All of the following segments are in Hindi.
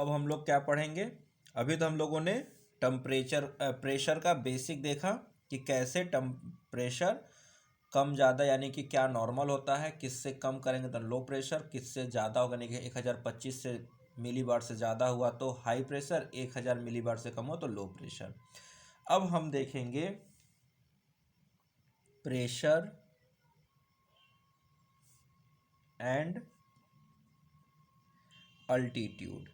अब हम लोग क्या पढ़ेंगे? अभी तो हम लोगों ने प्रेशर का बेसिक देखा कि कैसे प्रेशर कम ज़्यादा यानी कि क्या नॉर्मल होता है, किससे कम करेंगे तो लो प्रेशर, किससे ज़्यादा होगा यानी कि 1025 से मिलीबार से ज़्यादा हुआ तो हाई प्रेशर, 1000 मिलीबार से कम हो तो लो प्रेशर। अब हम देखेंगे प्रेशर एंड अल्टीट्यूड,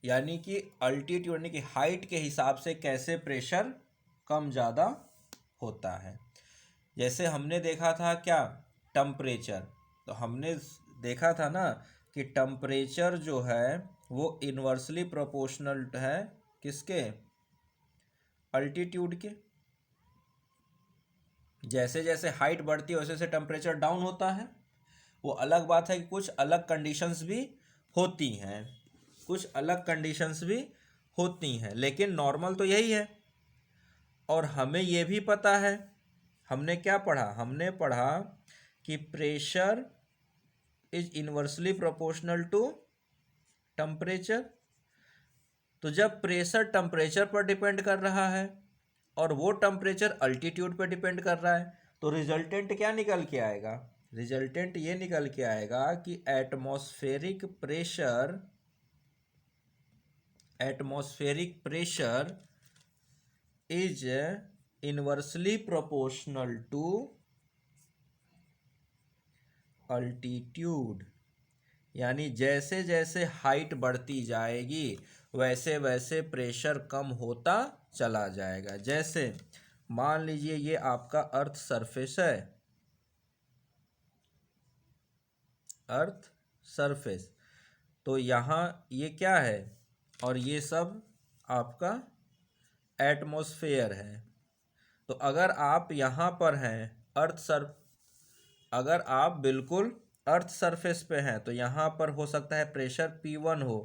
यानी कि अल्टीट्यूड यानी कि हाइट के हिसाब से कैसे प्रेशर कम ज़्यादा होता है। जैसे हमने देखा था क्या, टेम्परेचर, तो हमने देखा था ना कि टेम्परेचर जो है वो इन्वर्सली प्रोपोर्शनल है किसके, अल्टीट्यूड के। जैसे जैसे हाइट बढ़ती है वैसे वैसे टेम्परेचर डाउन होता है। वो अलग बात है कि कुछ अलग कंडीशंस भी होती हैं, कुछ अलग कंडीशंस भी होती हैं, लेकिन नॉर्मल तो यही है। और हमें ये भी पता है, हमने क्या पढ़ा, हमने पढ़ा कि pressure is inversely proportional to temperature. तो जब प्रेशर टेम्परेचर पर डिपेंड कर रहा है और वो टेम्परेचर अल्टीट्यूड पर डिपेंड कर रहा है, तो रिजल्टेंट क्या निकल के आएगा, रिजल्टेंट ये निकल के आएगा कि atmospheric pressure is inversely proportional to altitude. यानी जैसे जैसे हाइट बढ़ती जाएगी वैसे वैसे प्रेशर कम होता चला जाएगा। जैसे मान लीजिए ये आपका अर्थ सरफेस है, अर्थ सरफेस, तो यहाँ ये क्या है और ये सब आपका एटमॉस्फेयर है। तो अगर आप यहाँ पर हैं अगर आप बिल्कुल अर्थ सरफेस पे हैं तो यहाँ पर हो सकता है प्रेशर P1 हो,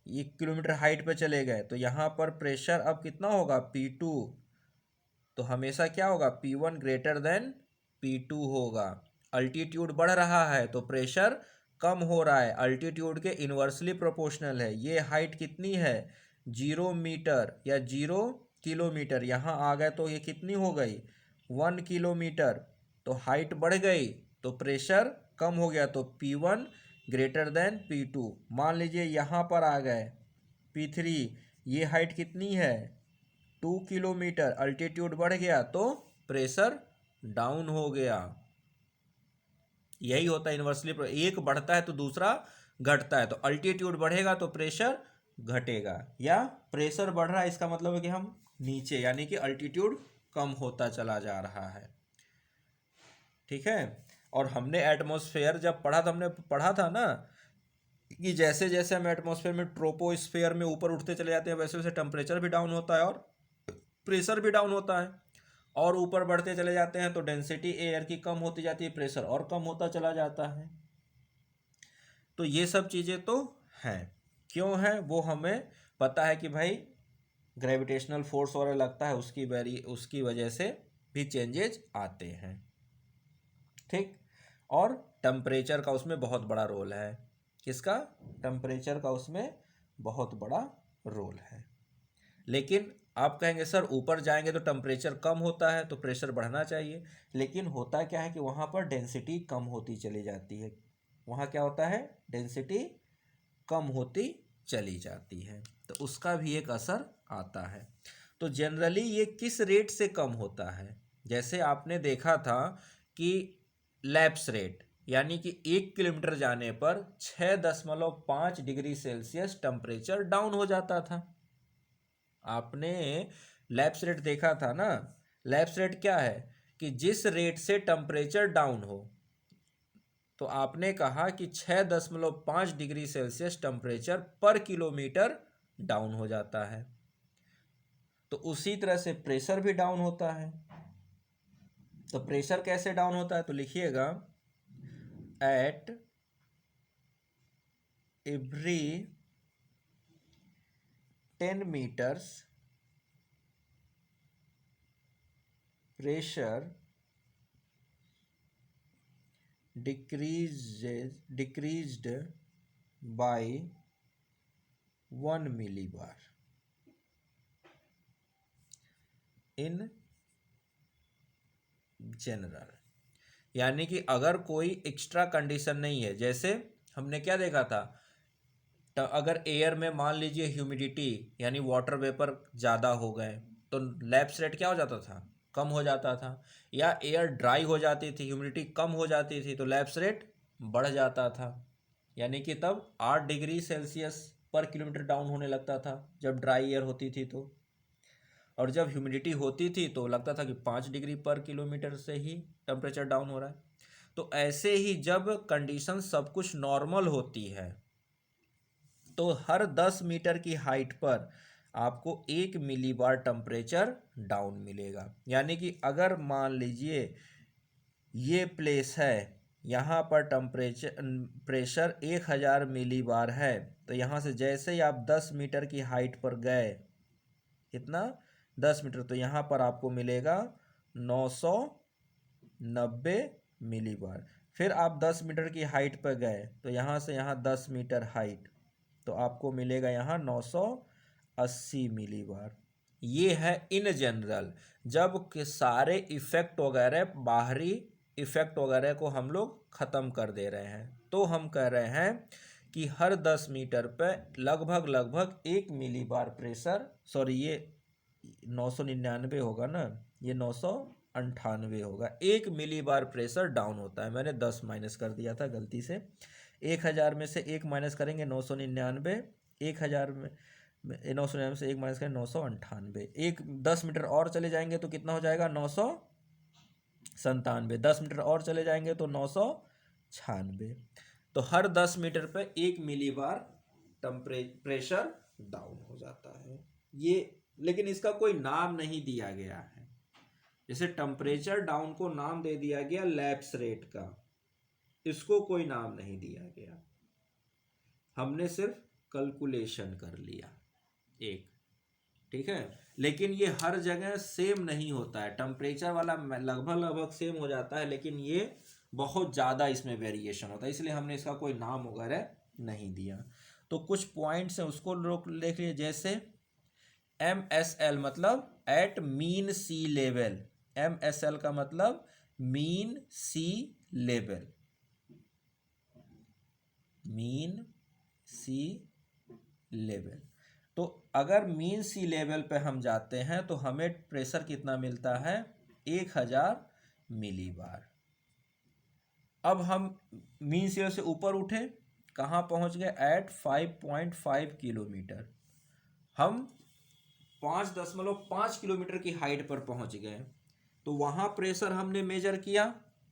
1 किलोमीटर हाइट पे चले गए तो यहाँ पर प्रेशर अब कितना होगा, P2। तो हमेशा क्या होगा, P1 ग्रेटर देन P2 होगा। अल्टीट्यूड बढ़ रहा है तो प्रेशर कम हो रहा है, अल्टीट्यूड के इन्वर्सली प्रोपोर्शनल है। ये हाइट कितनी है, 0 मीटर या 0 किलोमीटर, यहाँ आ गए तो ये कितनी हो गई, 1 किलोमीटर। तो हाइट बढ़ गई तो प्रेशर कम हो गया, तो P1 ग्रेटर देन P2। मान लीजिए यहाँ पर आ गए P3, ये हाइट कितनी है, 2 किलोमीटर, अल्टीट्यूड बढ़ गया तो प्रेशर डाउन हो गया। यही होता है इन्वर्सली, एक बढ़ता है तो दूसरा घटता है। तो अल्टीट्यूड बढ़ेगा तो प्रेशर घटेगा, या प्रेशर बढ़ रहा है इसका मतलब है कि हम नीचे, यानी कि अल्टीट्यूड कम होता चला जा रहा है। ठीक है। और हमने एटमॉस्फेयर जब पढ़ा था, हमने पढ़ा था ना कि जैसे जैसे हम एटमॉस्फेयर में ट्रोपोस्फेयर में ऊपर उठते चले जाते हैं वैसे वैसे टेम्परेचर भी डाउन होता है और प्रेशर भी डाउन होता है। और ऊपर बढ़ते चले जाते हैं तो डेंसिटी एयर की कम होती जाती है, प्रेशर और कम होता चला जाता है। तो ये सब चीज़ें तो हैं, क्यों है वो हमें पता है कि भाई ग्रेविटेशनल फोर्स वगैरह लगता है, उसकी वजह से भी चेंजेज आते हैं। ठीक। और टेम्परेचर का उसमें बहुत बड़ा रोल है, किसका, टेम्परेचर का उसमें बहुत बड़ा रोल है। लेकिन आप कहेंगे सर ऊपर जाएंगे तो टेम्परेचर कम होता है तो प्रेशर बढ़ना चाहिए, लेकिन होता क्या है कि वहाँ पर डेंसिटी कम होती चली जाती है। वहाँ क्या होता है, डेंसिटी कम होती चली जाती है, तो उसका भी एक असर आता है। तो जनरली ये किस रेट से कम होता है, जैसे आपने देखा था कि लैप्स रेट, यानी कि 1 किलोमीटर जाने पर 6.5 डिग्री सेल्सियस टेम्परेचर डाउन हो जाता था। आपने लैप्स रेट देखा था ना। लैप्स रेट क्या है कि जिस रेट से टेम्परेचर डाउन हो, तो आपने कहा कि 6.5 डिग्री सेल्सियस टेम्परेचर पर किलोमीटर डाउन हो जाता है। तो उसी तरह से प्रेशर भी डाउन होता है। तो प्रेशर कैसे डाउन होता है, तो लिखिएगा at every 10 meters pressure decreased by 1 millibar in general. यानी कि अगर कोई एक्स्ट्रा कंडीशन नहीं है, जैसे हमने क्या देखा था, तो अगर एयर में मान लीजिए ह्यूमिडिटी यानी वाटर वेपर ज़्यादा हो गए तो लैप्स रेट क्या हो जाता था, कम हो जाता था। या एयर ड्राई हो जाती थी, ह्यूमिडिटी कम हो जाती थी, तो लैप्स रेट बढ़ जाता था। यानी कि तब 8 डिग्री सेल्सियस पर किलोमीटर डाउन होने लगता था जब ड्राई एयर होती थी तो। और जब ह्यूमिडिटी होती थी तो लगता था कि 5 डिग्री पर किलोमीटर से ही टेम्परेचर डाउन हो रहा है। तो ऐसे ही जब कंडीशन सब कुछ नॉर्मल होती है तो हर 10 मीटर की हाइट पर आपको 1 मिलीबार टेम्परेचर डाउन मिलेगा। यानी कि अगर मान लीजिए ये प्लेस है, यहाँ पर प्रेशर 1000 मिलीबार है, तो यहाँ से जैसे ही आप 10 मीटर की हाइट पर गए, कितना, 10 मीटर, तो यहाँ पर आपको मिलेगा 990 मिलीबार। फिर आप 10 मीटर की हाइट पर गए तो यहाँ से यहाँ 10 मीटर हाइट, तो आपको मिलेगा यहाँ 980 मिलीबार। ये है इन जनरल, जब के सारे इफ़ेक्ट वगैरह, बाहरी इफ़ेक्ट वगैरह को हम लोग ख़त्म कर दे रहे हैं, तो हम कह रहे हैं कि हर 10 मीटर पे लगभग लगभग 1 मिलीबार प्रेशर, सॉरी ये 999 होगा ना, ये 998 होगा, 1 मिलीबार प्रेशर डाउन होता है। मैंने 10 माइनस कर दिया था गलती से, 1000 में से 1 माइनस करेंगे 999, 1000 में 999 से 1 माइनस करें 998, एक 10 मीटर और चले जाएंगे तो कितना हो जाएगा 997, 10 मीटर और चले जाएंगे तो 996। तो हर 10 मीटर पे 1 मिलीबार प्रेशर डाउन हो जाता है ये। लेकिन इसका कोई नाम नहीं दिया गया है, जैसे टेम्परेचर डाउन को नाम दे दिया गया लैप्स रेट का, इसको कोई नाम नहीं दिया गया, हमने सिर्फ कैलकुलेशन कर लिया एक, ठीक है। लेकिन ये हर जगह सेम नहीं होता है, टेम्परेचर वाला लगभग लगभग सेम हो जाता है, लेकिन ये बहुत ज़्यादा इसमें वेरिएशन होता है, इसलिए हमने इसका कोई नाम वगैरह नहीं दिया। तो कुछ पॉइंट्स हैं उसको लोग देख लिए, जैसे MSL मतलब एट मीन सी लेवल, MSL का मतलब मीन सी लेवल, मीन सी लेवल। तो अगर मीन सी लेवल पे हम जाते हैं तो हमें प्रेशर कितना मिलता है, 1000 मिलीबार। अब हम मीन सी लेवल से ऊपर उठे, कहाँ पहुँच गए, एट 5.5 किलोमीटर, हम 5.5 किलोमीटर की हाइट पर पहुँच गए। तो वहाँ प्रेशर हमने मेजर किया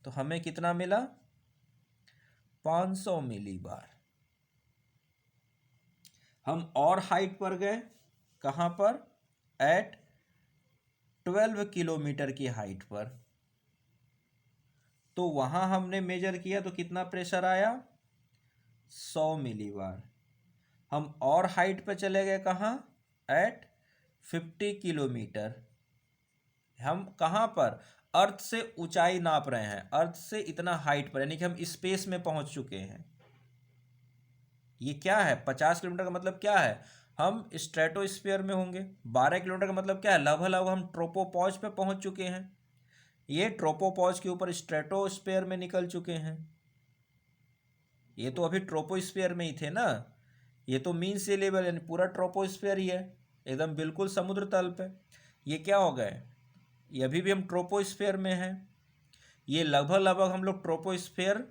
तो हमें कितना मिला, 500 मिलीबार। हम और हाइट पर गए, कहाँ पर, एट 12 किलोमीटर की हाइट पर, तो वहाँ हमने मेजर किया तो कितना प्रेशर आया, 100 मिलीबार। हम और हाइट पर चले गए, कहाँ, एट 50 किलोमीटर। हम कहाँ पर, अर्थ से ऊंचाई नाप रहे हैं, अर्थ से इतना हाइट पर, यानी कि हम स्पेस में पहुंच चुके हैं। ये क्या है, 50 किलोमीटर का मतलब क्या है, हम स्ट्रेटोस्फीयर में होंगे। 12 किलोमीटर का मतलब क्या है, लगभग लगभग हम ट्रोपोपॉज पे पहुंच चुके हैं। ये ट्रोपोपॉज के ऊपर स्ट्रेटोस्फीयर में निकल चुके हैं। ये तो अभी ट्रोपोस्फीयर में ही थे ना, ये तो मीन सी लेवल यानी पूरा ट्रोपोस्फीयर ही है, एकदम बिल्कुल समुद्र तल पे। ये क्या हो गए, ये अभी भी हम ट्रोपोस्फीयर में हैं। ये लगभग लगभग हम लोग ट्रोपोस्फीयर,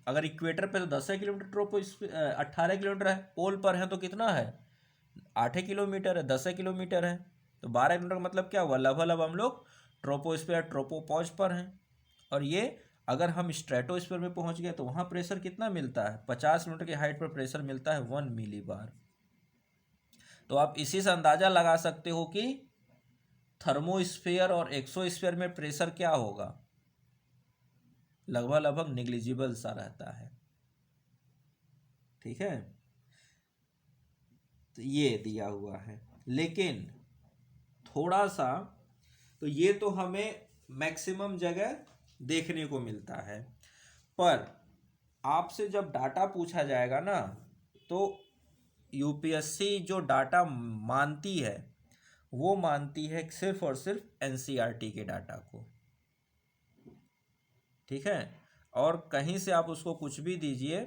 अगर इक्वेटर पे तो 10 किलोमीटर, ट्रोपोस्फीयर 18 किलोमीटर है, पोल पर है तो कितना है, 8 किलोमीटर है, 10 किलोमीटर है। तो 12 किलोमीटर का मतलब क्या हुआ, लगभग लगभग हम लोग ट्रोपोस्फीयर ट्रोपोपॉज पर हैं। और ये अगर हम स्ट्रेटोस्फीयर में पहुंच गए तो वहाँ प्रेशर कितना मिलता है, 50 किलोमीटर की हाइट पर प्रेशर मिलता है 1 मिलीबार। तो आप इसी से अंदाज़ा लगा सकते हो कि थर्मोस्फीयर और एक्सोस्फीयर में प्रेशर क्या होगा, लगभग लगभग निग्लिजिबल सा रहता है, ठीक है। तो ये दिया हुआ है, लेकिन थोड़ा सा, तो ये तो हमें मैक्सिमम जगह देखने को मिलता है, पर आपसे जब डाटा पूछा जाएगा ना, तो यूपीएससी जो डाटा मानती है वो मानती है सिर्फ और सिर्फ एनसीईआरटी के डाटा को, ठीक है। और कहीं से आप उसको कुछ भी दीजिए,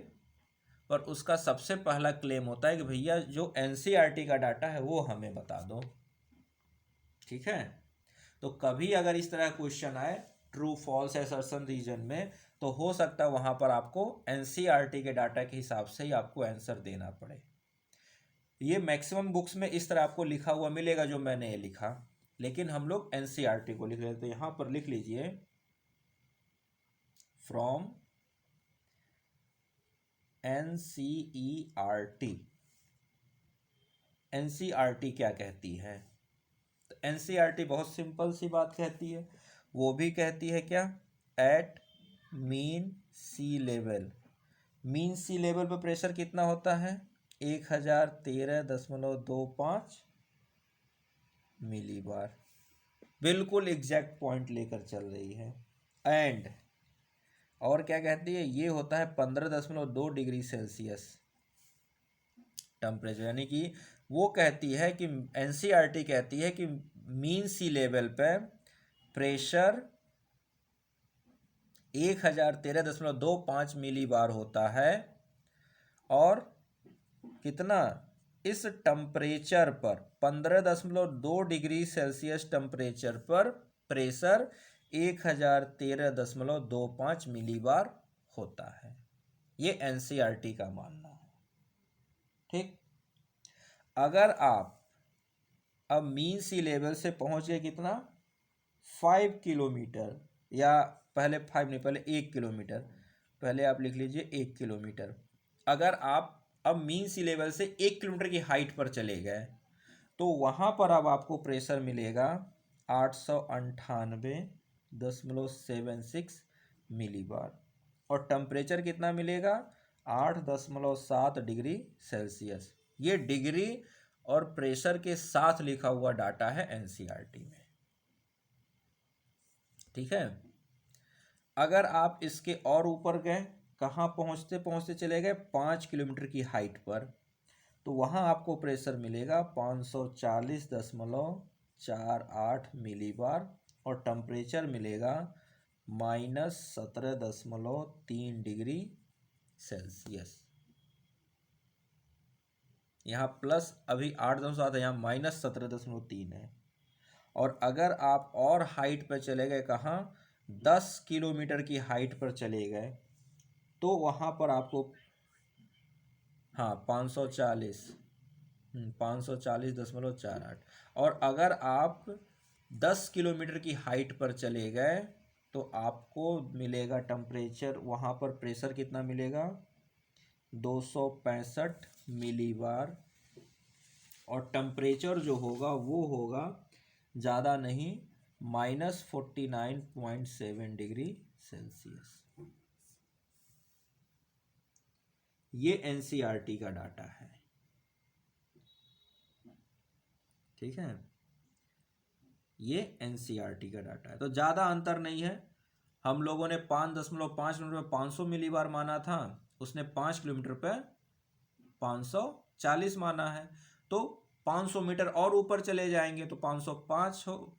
पर उसका सबसे पहला क्लेम होता है कि भैया जो एनसीईआरटी का डाटा है वो हमें बता दो, ठीक है। तो कभी अगर इस तरह क्वेश्चन आए ट्रू फॉल्स असर्शन रीजन में, तो हो सकता है वहां पर आपको एनसीईआरटी के डाटा के हिसाब से ही आपको आंसर देना पड़े। ये मैक्सिमम बुक्स में इस तरह आपको लिखा हुआ मिलेगा जो मैंने ये लिखा, लेकिन हम लोग एनसीईआरटी को लिख रहे हैं। तो यहां पर लिख लीजिए फ्रॉम एनसीईआरटी। एनसीईआरटी क्या कहती है? तो एनसीईआरटी बहुत सिंपल सी बात कहती है, वो भी कहती है क्या, एट मीन सी लेवल। मीन सी लेवल पर प्रेशर कितना होता है? 1013.25 मिलीबार। बिल्कुल एग्जैक्ट पॉइंट लेकर चल रही है। एंड और क्या कहती है, ये होता है 15.2 डिग्री सेल्सियस टेम्परेचर। यानी कि वो कहती है कि एनसीईआरटी कहती है कि मीन सी लेवल पे प्रेशर 1013.25 मिलीबार होता है, और कितना, इस टेम्परेचर पर 15.2 डिग्री सेल्सियस टेम्परेचर पर प्रेशर 1013.25 मिलीबार होता है। ये एनसीईआरटी का मानना है, ठीक। अगर आप अब मीन सी लेवल से पहुंच गए कितना, 5 किलोमीटर, या पहले 5 नहीं, पहले 1 किलोमीटर, पहले आप लिख लीजिए 1 किलोमीटर। अगर आप अब मीन सी लेवल से 1 किलोमीटर की हाइट पर चले गए, तो वहां पर अब आपको प्रेशर मिलेगा 898.76 मिलीबार, और टेम्परेचर कितना मिलेगा, 8.7 डिग्री सेल्सियस। ये डिग्री और प्रेशर के साथ लिखा हुआ डाटा है एनसीईआरटी में, ठीक है। अगर आप इसके और ऊपर गए, कहाँ पहुँचते पहुँचते चले गए 5 किलोमीटर की हाइट पर, तो वहाँ आपको प्रेशर मिलेगा 540.48 मिलीबार, और टेम्परेचर मिलेगा -17.3 डिग्री सेल्सियस। यहाँ प्लस अभी 8.7 है, यहाँ -17.3 है। और अगर आप और हाइट पर चले गए, कहाँ, 10 किलोमीटर की हाइट पर चले गए, तो वहाँ पर आपको, हाँ 540.48। और अगर आप 10 किलोमीटर की हाइट पर चले गए, तो आपको मिलेगा टेम्परेचर, वहाँ पर प्रेशर कितना मिलेगा, 265 मिलीबार, और टेम्परेचर जो होगा वो होगा ज़्यादा नहीं, -49.7 डिग्री सेल्सियस। ये एनसीईआरटी का डाटा है, ठीक है। ये एनसीईआरटी का डाटा है, तो ज़्यादा अंतर नहीं है। हम लोगों ने 5.5 किलोमीटर पे 500 मिलीबार माना था, उसने 5 किलोमीटर पे 540 माना है। तो 500 मीटर और ऊपर चले जाएंगे तो 505 हो।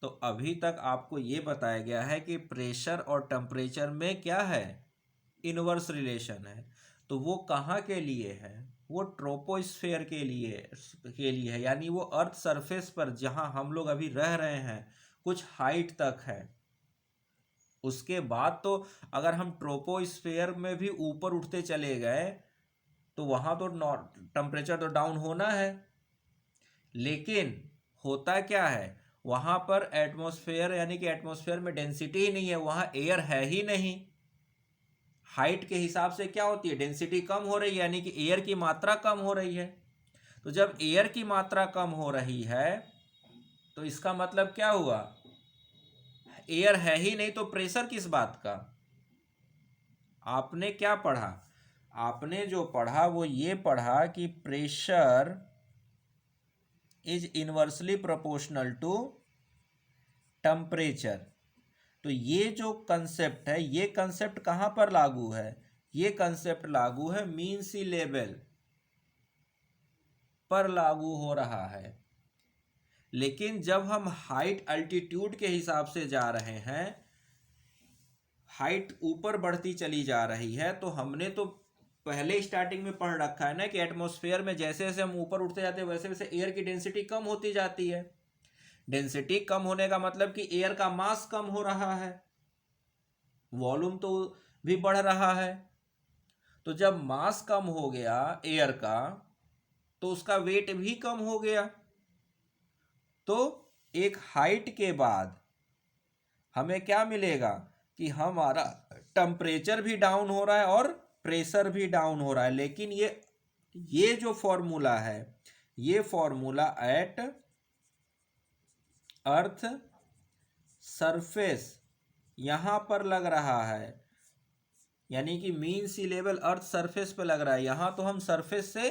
तो अभी तक आपको ये बताया गया है कि प्रेशर और टेम्परेचर में क्या है, इनवर्स रिलेशन है। तो वो कहाँ के लिए है, वो ट्रोपोस्फेयर के लिए है, यानी वो अर्थ सरफेस पर जहाँ हम लोग अभी रह रहे हैं कुछ हाइट तक है। उसके बाद तो अगर हम ट्रोपोस्फेयर में भी ऊपर उठते चले गए तो वहाँ तो टेम्परेचर तो डाउन होना है, लेकिन होता क्या है, वहाँ पर एटमॉस्फेयर, यानी कि एटमॉस्फेयर में डेंसिटी ही नहीं है, वहाँ एयर है ही नहीं। हाइट के हिसाब से क्या होती है, डेंसिटी कम हो रही है, यानी कि एयर की मात्रा कम हो रही है। तो जब एयर की मात्रा कम हो रही है तो इसका मतलब क्या हुआ, एयर है ही नहीं, तो प्रेशर किस बात का। आपने क्या पढ़ा, आपने जो पढ़ा वो ये पढ़ा कि pressure is inversely proportional to temperature. तो तो ये जो कंसेप्ट है, ये कंसेप्ट कहाँ पर लागू है? ये कंसेप्ट लागू है मीन सी लेवल पर लागू हो रहा है। लेकिन जब हम हाइट अल्टीट्यूड के हिसाब से जा रहे हैं, हाइट ऊपर बढ़ती चली जा रही है, तो हमने तो पहले स्टार्टिंग में पढ़ रखा है ना कि एटमॉस्फेयर में जैसे जैसे हम ऊपर उठते जाते हैं वैसे वैसे एयर की डेंसिटी कम होती जाती है। डेंसिटी कम होने का मतलब कि एयर का मास कम हो रहा है, वॉल्यूम तो भी बढ़ रहा है। तो जब मास कम हो गया एयर का, तो उसका वेट भी कम हो गया। तो एक हाइट के बाद हमें क्या मिलेगा कि हमारा टेम्परेचर भी डाउन हो रहा है और प्रेशर भी डाउन हो रहा है। लेकिन ये जो फॉर्मूला है, ये फॉर्मूला एट अर्थ सरफेस यहां पर लग रहा है, यानी कि मीन सी लेवल अर्थ सरफेस पे लग रहा है। यहां तो हम सरफेस से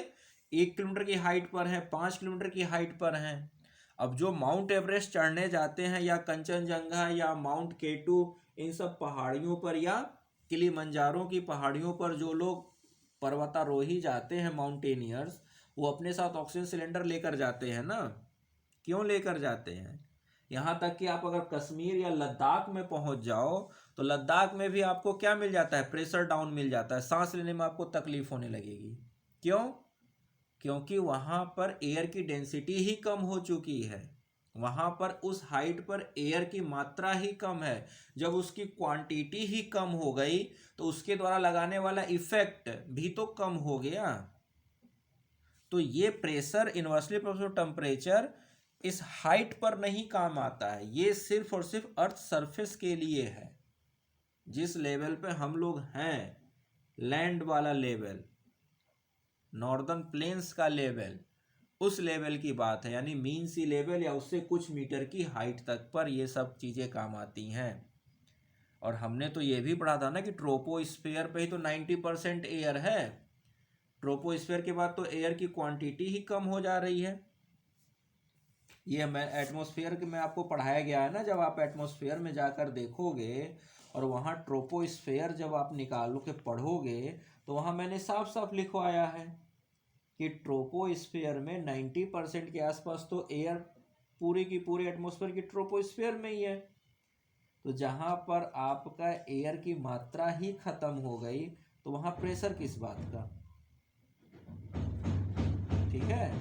1 किलोमीटर की हाइट पर हैं, 5 किलोमीटर की हाइट पर हैं। अब जो माउंट एवरेस्ट चढ़ने जाते हैं या कंचनजंगा या माउंट केटू, इन सब पहाड़ियों पर या किलिमंजारो की पहाड़ियों पर जो लोग पर्वतारोही जाते हैं, माउंटेनियर्स, वो अपने साथ ऑक्सीजन सिलेंडर लेकर जाते हैं ना। क्यों लेकर जाते हैं? यहाँ तक कि आप अगर कश्मीर या लद्दाख में पहुंच जाओ तो लद्दाख में भी आपको क्या मिल जाता है? प्रेशर डाउन मिल जाता है, सांस लेने में आपको तकलीफ होने लगेगी। क्यों? क्योंकि वहां पर एयर की डेंसिटी ही कम हो चुकी है। वहां पर उस हाइट पर एयर की मात्रा ही कम है। जब उसकी क्वांटिटी ही कम हो गई तो उसके द्वारा लगाने वाला इफेक्ट भी तो कम हो गया। तो ये प्रेशर इन्वर्सली प्रोपोर्शनल टेम्परेचर इस हाइट पर नहीं काम आता है, ये सिर्फ और सिर्फ अर्थ सरफेस के लिए है। जिस लेवल पे हम लोग हैं, लैंड वाला लेवल, नॉर्दर्न प्लेन्स का लेवल, उस लेवल की बात है, यानी मीन सी लेवल या उससे कुछ मीटर की हाइट तक पर ये सब चीज़ें काम आती हैं। और हमने तो ये भी पढ़ा था ना कि ट्रोपोस्फेयर पे ही तो 90% एयर है। ट्रोपोस्फेयर के बाद तो एयर की क्वांटिटी ही कम हो जा रही है। ये मैं एटमॉस्फेयर के में आपको पढ़ाया गया है ना, जब आप एटमॉस्फेयर में जाकर देखोगे और वहाँ ट्रोपोस्फेयर जब आप निकालो के पढ़ोगे तो वहाँ मैंने साफ साफ लिखवाया है कि ट्रोपोस्फेयर में 90% के आसपास तो एयर पूरी की पूरी एटमॉस्फेयर की ट्रोपोस्फेयर में ही है। तो जहाँ पर आपका एयर की मात्रा ही खत्म हो गई तो वहाँ प्रेशर किस बात का? ठीक है।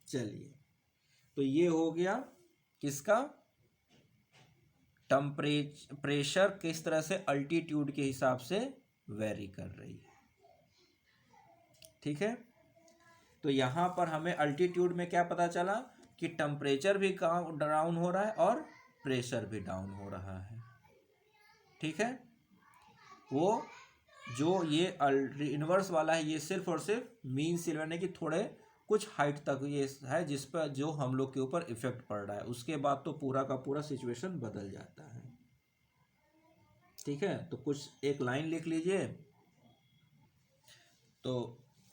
चलिए, तो ये हो गया किसका? प्रेशर किस तरह से अल्टीट्यूड के हिसाब से वेरी कर रही है। ठीक है। तो यहां पर हमें अल्टीट्यूड में क्या पता चला कि टेम्परेचर भी डाउन हो रहा है और प्रेशर भी डाउन हो रहा है। ठीक है। वो जो ये इनवर्स वाला है, ये सिर्फ और सिर्फ मीन सी लेवल कि थोड़े कुछ हाइट तक ये है जिस पर जो हम लोग के ऊपर इफेक्ट पड़ रहा है। उसके बाद तो पूरा का पूरा सिचुएशन बदल जाता है। ठीक है। तो कुछ एक लाइन लिख लीजिए। तो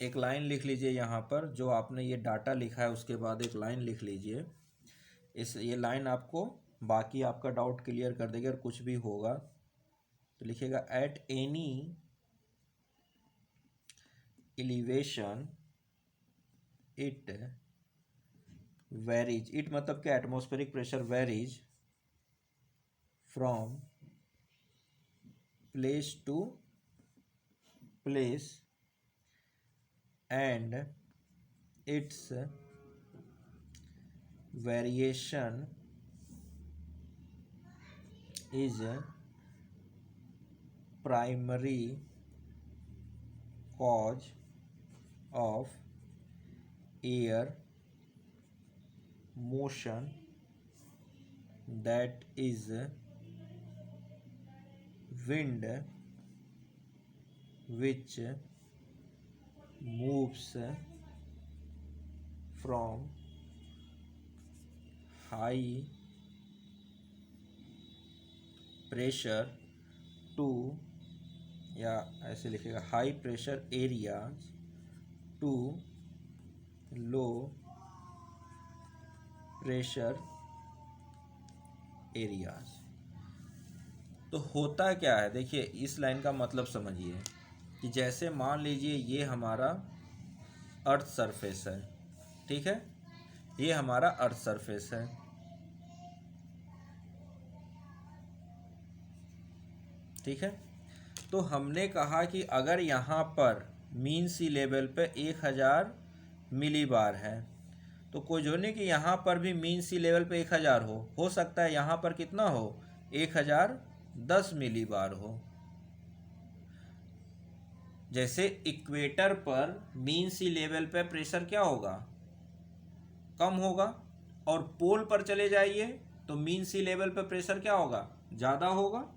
एक लाइन लिख लीजिए यहाँ पर, जो आपने ये डाटा लिखा है उसके बाद एक लाइन लिख लीजिए। ये लाइन आपको बाकी आपका डाउट क्लियर कर देगी। अगर कुछ भी होगा तो लिखिएगा at any elevation it varies. It मतलब क्या? Atmospheric pressure varies from place to place and its variation is primary cause of air motion, that is wind which moves from high pressure to, या ऐसे लिखेगा, high pressure areas to low pressure areas. तो होता क्या है, देखिए इस लाइन का मतलब समझिए कि जैसे मान लीजिए ये हमारा अर्थ सरफेस है, ठीक है, ये हमारा अर्थ सरफेस है, ठीक है। तो हमने कहा कि अगर यहाँ पर मीन सी लेवल पे 1000 मिली बार है, तो कोई जो नहीं कि यहाँ पर भी मीन सी लेवल पे 1000 हो सकता है यहाँ पर कितना हो, 1010 मिली बार हो। जैसे इक्वेटर पर मीन सी लेवल पे प्रेशर क्या होगा, कम होगा, और पोल पर चले जाइए तो मीन सी लेवल पे प्रेशर क्या होगा, ज़्यादा होगा,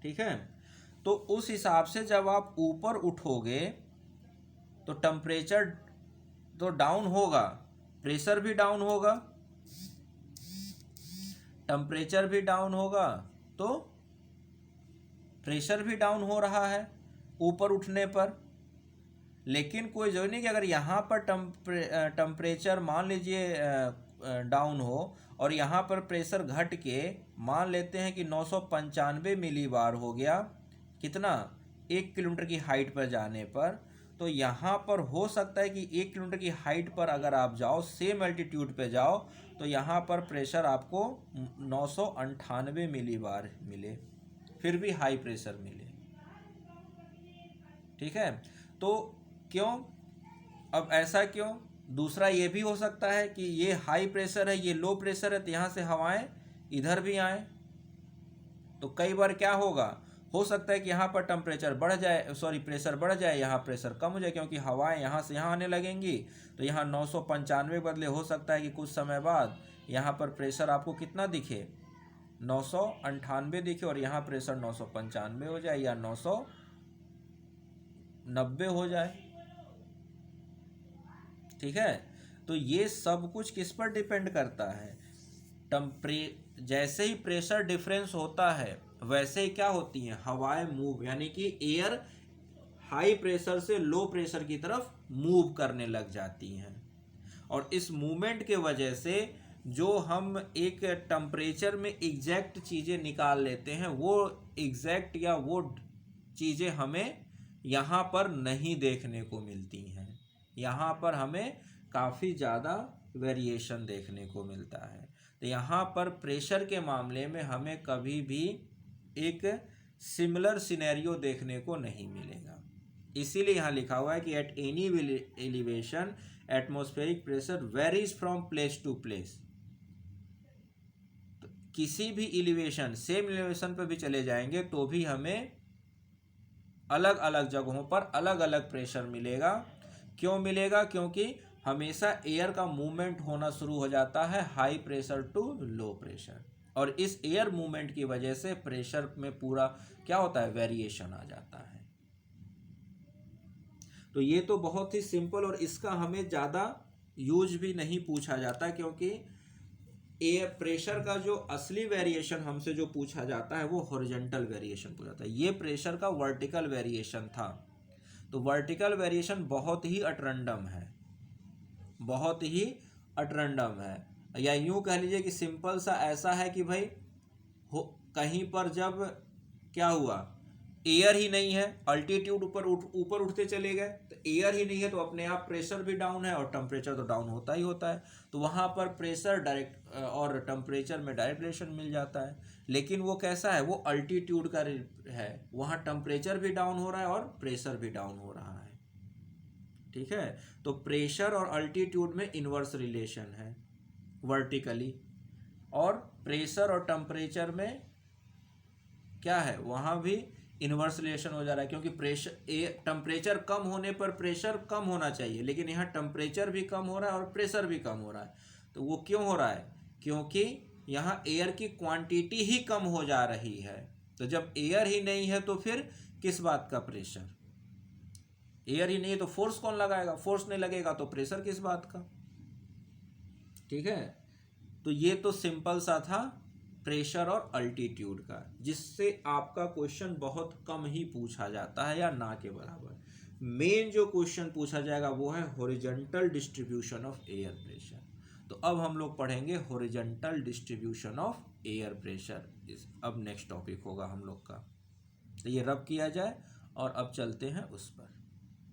ठीक है। तो उस हिसाब से जब आप ऊपर उठोगे तो टेम्परेचर तो डाउन होगा, प्रेशर भी डाउन होगा, टेम्परेचर भी डाउन होगा, तो प्रेशर भी डाउन हो रहा है ऊपर उठने पर। लेकिन कोई जो नहीं कि अगर यहाँ पर टेम्परेचर मान लीजिए डाउन हो और यहाँ पर प्रेशर घट के मान लेते हैं कि 995 मिली बार हो गया, कितना, 1 किलोमीटर की हाइट पर जाने पर, तो यहाँ पर हो सकता है कि 1 किलोमीटर की हाइट पर अगर आप जाओ, सेम एल्टीट्यूड पे जाओ, तो यहाँ पर प्रेशर आपको 998 मिली बार मिले, फिर भी हाई प्रेशर मिले, ठीक है। तो क्यों, अब ऐसा क्यों, दूसरा ये भी हो सकता है कि ये हाई प्रेशर है, ये लो प्रेशर है, तो यहाँ से हवाएं इधर भी आए, तो कई बार क्या होगा, हो सकता है कि यहाँ पर टेम्परेचर बढ़ जाए, सॉरी प्रेशर बढ़ जाए, यहाँ प्रेशर कम हो जाए, क्योंकि हवाएं यहाँ से यहाँ आने लगेंगी, तो यहाँ 995 बदले हो सकता है कि कुछ समय बाद यहाँ पर प्रेशर आपको कितना दिखे, 998 दिखे, और यहाँ प्रेशर 995 हो जाए या 990 हो जाए, ठीक है। तो ये सब कुछ किस पर डिपेंड करता है, जैसे ही प्रेशर डिफरेंस होता है वैसे ही क्या होती हैं, हवाएं मूव, यानी कि एयर हाई प्रेशर से लो प्रेशर की तरफ मूव करने लग जाती हैं। और इस मूवमेंट के वजह से जो हम एक टेम्परेचर में एग्जैक्ट चीज़ें निकाल लेते हैं, वो एग्जैक्ट या वो चीज़ें हमें यहाँ पर नहीं देखने को मिलती हैं, यहाँ पर हमें काफ़ी ज़्यादा वेरिएशन देखने को मिलता है। तो यहाँ पर प्रेशर के मामले में हमें कभी भी एक सिमिलर सिनेरियो देखने को नहीं मिलेगा। इसीलिए यहाँ लिखा हुआ है कि at any elevation atmospheric pressure varies from place to place. तो किसी भी एलिवेशन, सेम एलिवेशन पर भी चले जाएंगे तो भी हमें अलग अलग जगहों पर अलग अलग प्रेशर मिलेगा। क्यों मिलेगा, क्योंकि हमेशा एयर का मूवमेंट होना शुरू हो जाता है high pressure to low pressure, और इस एयर मूवमेंट की वजह से प्रेशर में पूरा क्या होता है, वेरिएशन आ जाता है। तो ये तो बहुत ही सिंपल, और इसका हमें ज़्यादा यूज भी नहीं पूछा जाता, क्योंकि एयर प्रेशर का जो असली वेरिएशन हमसे जो पूछा जाता है वो हॉरिजॉन्टल वेरिएशन पूछा जाता है। ये प्रेशर का वर्टिकल वेरिएशन था। तो वर्टिकल वेरिएशन बहुत ही अटरैंडम है, बहुत ही अटरैंडम है, या यूं कह लीजिए कि सिंपल सा ऐसा है कि भाई कहीं पर जब क्या हुआ, एयर ही नहीं है, अल्टीट्यूड ऊपर उठते चले गए, तो एयर ही नहीं है, तो अपने आप प्रेशर भी डाउन है और टेम्परेचर तो डाउन होता ही होता है। तो वहाँ पर प्रेशर डायरेक्ट और टेम्परेचर में डायरेक्ट रिलेशन मिल जाता है। लेकिन वो कैसा है, वो अल्टीट्यूड का है, वहाँ टेम्परेचर भी डाउन हो रहा है और प्रेशर भी डाउन हो रहा है, ठीक है। तो प्रेशर और अल्टीट्यूड में इन्वर्स रिलेशन है वर्टिकली, और प्रेशर और टेम्परेचर में क्या है, वहाँ भी इन्वर्स रिलेशन हो जा रहा है, क्योंकि प्रेशर टेम्परेचर कम होने पर प्रेशर कम होना चाहिए, लेकिन यहाँ टेम्परेचर भी कम हो रहा है और प्रेशर भी कम हो रहा है। तो वो क्यों हो रहा है, क्योंकि यहाँ एयर की क्वांटिटी ही कम हो जा रही है। तो जब एयर ही नहीं है तो फिर किस बात का प्रेशर, एयर ही नहीं है तो फोर्स कौन लगाएगा, फोर्स नहीं लगेगा तो प्रेशर किस बात का, ठीक है। तो ये तो सिंपल सा था प्रेशर और अल्टीट्यूड का, जिससे आपका क्वेश्चन बहुत कम ही पूछा जाता है या ना के बराबर। मेन जो क्वेश्चन पूछा जाएगा वो है horizontal distribution of air pressure. तो अब हम लोग पढ़ेंगे horizontal distribution of air pressure. इस अब नेक्स्ट टॉपिक होगा हम लोग का। तो ये रब किया जाए और अब चलते हैं उस पर।